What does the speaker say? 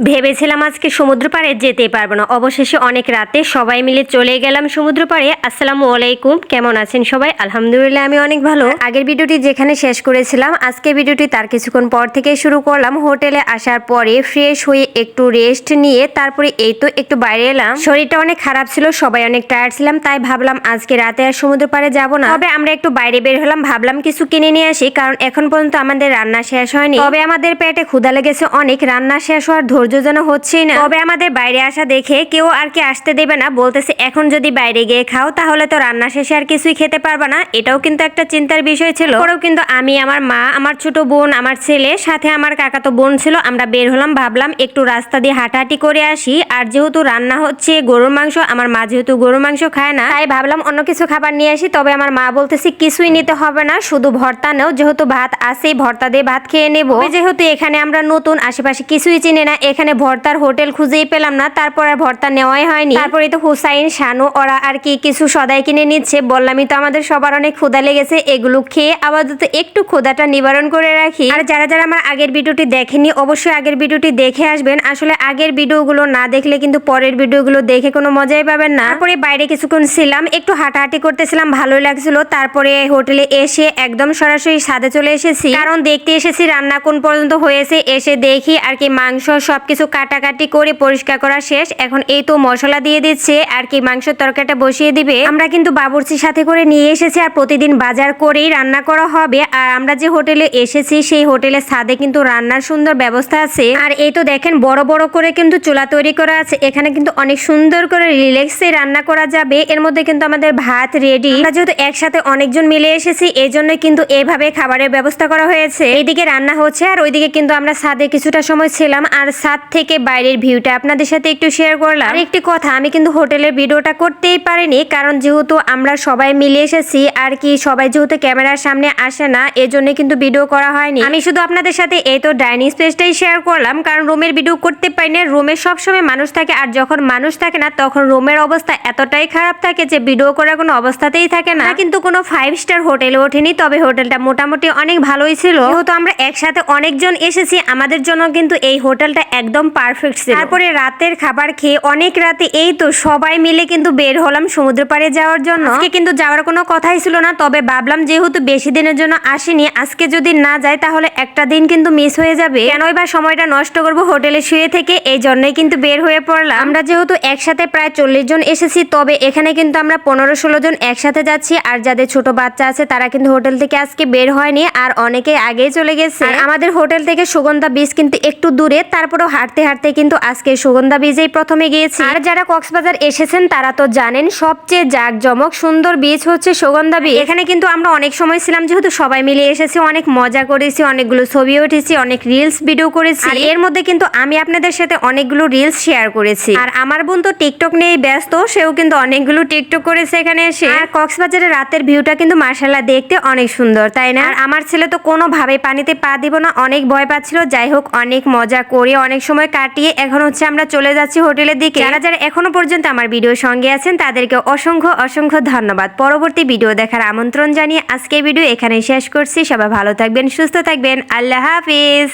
ভেবেছিলাম আজকে সমুদ্র পাড়ে যেতে পারবো না, অবশেষে অনেক রাতে সবাই মিলে চলে গেলাম সমুদ্র পাড়ে। আসসালামু আলাইকুম, কেমন আছেন সবাই? আলহামদুলিল্লাহ আমি অনেক ভালো। আগের ভিডিওটি যেখানে শেষ করেছিলাম, আজকে ভিডিওটি তার কিছুক্ষণ পর থেকে শুরু করলাম। হোটেলে আসার পরে ফ্রেশ হয়ে একটু রেস্ট নিয়ে তারপরে এই তো একটু বাইরে এলাম। শরীরটা অনেক খারাপ ছিল, সবাই অনেক টায়ার্ড ছিলাম, তাই ভাবলাম আজকে রাতে আর সমুদ্র পাড়ে যাবো না। তবে আমরা একটু বাইরে বের হলাম, ভাবলাম কিছু কিনে নিয়ে আসি, কারণ এখন পর্যন্ত আমাদের রান্না শেষ হয়নি। তবে আমাদের পেটে ক্ষুধা লেগেছে অনেক, রান্না শেষ হওয়ার ধৈর্য যেন হচ্ছেই না। তবে আমাদের বাইরে আসা দেখে কেউ আর কি আসতে দেবে না, বলতেছে এখন যদি বাইরে গিয়ে খাও তাহলে তো রান্না শেষে আর কিছুই খেতে পারবে না। এটাও কিন্তু একটা চিন্তার বিষয় ছিল। পরেও কিন্তু আমি, আমার মা, আমার ছোট বোন, আমার ছেলে, সাথে আমার কাকাতো বোন ছিল, আমরা বের হলাম। ভাবলাম একটু রাস্তা দিয়ে হাঁটাহাঁটি করে আসি। আর যেহেতু রান্না হচ্ছে গরুর মাংস, আমার মা যেহেতু গরুর মাংস খায় না, তাই ভাবলাম অন্য কিছু খাবার নিয়ে আসি। তবে আমার মা বলতেছে কিছুই নিতে হবে না, শুধু ভর্তা নাও, যেহেতু ভাত আছেই, ভর্তা দিয়ে ভাত খেয়ে নেবো। যেহেতু এখানে আমরা নতুন, আশেপাশে কিছুই চিনি না, এখানে ভর্তার হোটেল খুঁজেই পেলাম না, তারপর আর ভর্তা নেওয়াই হয়নি। তারপরে তো হুসাইন, শানু ওরা আর কি কিছু সদাই কিনে নিচ্ছে। বললামই তো আমাদের সবার অনেক ক্ষুধা লেগেছে, এগুলো খেয়ে আপাতত একটু ক্ষুধাটা নিবারণ করে রাখি। আর যারা যারা আমার আগের ভিডিওটি দেখেনি, অবশ্যই আগের ভিডিওটি দেখে আসবেন। আসলে আগের ভিডিওগুলো না দেখলে কিন্তু পরের ভিডিওগুলো দেখে কোনো মজাই পাবেন না। তারপরে বাইরে কিছুক্ষণ ছিলাম, একটু হাঁটাহাঁটি করতেছিলাম, ভালোই লাগছিল। তারপরে হোটেলে এসে একদম সরাসরি ছাদে চলে এসেছি, কারণ দেখতে এসেছি রান্না কোন পর্যন্ত হয়েছে। এসে দেখি আর কি মাংস সবকিছু কাটাকাটি করে পরিষ্কার করা শেষ। এখন এই তো মশলা দিয়ে দিচ্ছে আর কি মাংসের তরকারিটা বসিয়ে দিবে। আমরা কিন্তু বাবুর্চির সাথে করে নিয়ে এসেছি, আর প্রতিদিন বাজার করেই রান্না করা হবে। আর আমরা যে হোটেলে এসেছি সেই হোটেলের ছাদে কিন্তু রান্নার সুন্দর ব্যবস্থা আছে। আর এই তো দেখেন বড় বড় করে কিন্তু চুলা তৈরি করা আছে, এখানে কিন্তু অনেক সুন্দর করে রিল্যাক্সে রান্না করা যাবে। এর মধ্যে কিন্তু আমাদের ভাত রেডি। আমরা যেহেতু একসাথে অনেকজন মিলে এসেছি, এই জন্যই কিন্তু এইভাবে খাবারের ব্যবস্থা করা হয়েছে। এইদিকে রান্না হচ্ছে আর ওইদিকে কিন্তু আমরা ছাদে কিছুটা সময় ছিলাম, আর ছাদ থেকে বাইরের ভিউটা আপনাদের সাথে একটু শেয়ার করলাম। আর একটি কথা, আমি কিন্তু হোটেলের ভিডিওটা করতেই পারিনি, কারণ যেহেতু আমরা সবাই মিলে এসেছি আর কি, সবাই যেহেতু ক্যামেরার সামনে আসে না, এজন্য কিন্তু ভিডিও করা হয়নি। আমি শুধু আপনাদের সাথে এই তো ডাইনিং স্পেসটাই শেয়ার করলাম, কারণ রুমের ভিডিও করতে পারি না। রুমে সবসময় মানুষ থাকে, আর যখন মানুষ থাকে না তখন রুমের অবস্থা এতটাই খারাপ থাকে যে ভিডিও করার কোনো অবস্থাতেই থাকে না। কিন্তু কোনো 5 স্টার হোটেলে ওঠেনি, তবে হোটেলটা মোটামুটি অনেক ভালোই ছিল। যেহেতু আমরা একসাথে অনেকজন এসেছি, আমাদের জন্য কিন্তু এই হোটেলটা একদম পারফেক্ট ছিল। তারপরে রাতের খাবার খেয়ে অনেক রাতে এই তো সবাই মিলে কিন্তু বের হলাম সমুদ্র পাড়ে যাওয়ার জন্য। আজকে কিন্তু যাওয়ার কোনো কথাই ছিল না, তবে ভাবলাম যেহেতু বেশি দিনের জন্য আসিনি, আজকে যদি না যাই তাহলে একটা দিন কিন্তু মিস হয়ে যাবে। কেনই বা সময়টা নষ্ট করব হোটেলে শুয়ে থেকে, এই জন্যই কিন্তু বের হয়ে পড়লাম। আমরা যেহেতু একসাথে প্রায় 40 জন এসেছি, তবে এখানে কিন্তু আমরা 15-16 জন একসাথে যাচ্ছি। আর যাদের ছোট বাচ্চা আছে তারা কিন্তু হোটেল থেকে আজকে বের হয়নি, আর অনেকে আগেই চলে গেছে। আমাদের হোটেল থেকে সুগন্ধা বীচ কিন্তু একটু দূরে, তারপরেও হাঁটতে হাঁটতে কিন্তু আজকে সুগন্ধা বীজেই প্রথমে গিয়েছি। আর যারা কক্সবাজার এসেছেন তারা তো জানেন সবচেয়ে জাঁকজমক সুন্দর বীচ হচ্ছে সুগন্ধা বীচ। এখানে কিন্তু আমরা অনেক সময় ছিলাম, যেহেতু সবাই মিলে এসেছি, অনেক মজা করেছি, অনেকগুলো ছবি উঠেছি, অনেক রিলস ভিডিও করেছি। আর এর মধ্যে কিন্তু আমি আপনাদের সাথে অনেকগুলো রিলস শেয়ার করেছি। আর আমার বোন তো টিকটক নিয়েই ব্যস্ত, সেও কিন্তু অনেকগুলো টিকটক করেছে এখানে এসে। আর কক্সবাজারের রাতের ভিউটা কিন্তু মাশাআল্লাহ দেখতে অনেক সুন্দর, তাই না? আর আমার ছেলে তো কোনোভাবে পানিতে পা দিব না, অনেক ভয় পাচ্ছিল। যাই হোক, অনেক মজা করে অনেক সময় কাটিয়ে এখন হচ্ছে আমরা চলে যাচ্ছি হোটেলের দিকে। যারা যারা এখনো পর্যন্ত আমার ভিডিওর সঙ্গে আছেন তাদেরকে অসংখ্য অসংখ্য ধন্যবাদ। পরবর্তী ভিডিও দেখার আমন্ত্রণ জানিয়ে আজকের ভিডিও এখানে শেষ করছি। সবাই ভালো থাকবেন, সুস্থ থাকবেন, আল্লাহ হাফিজ।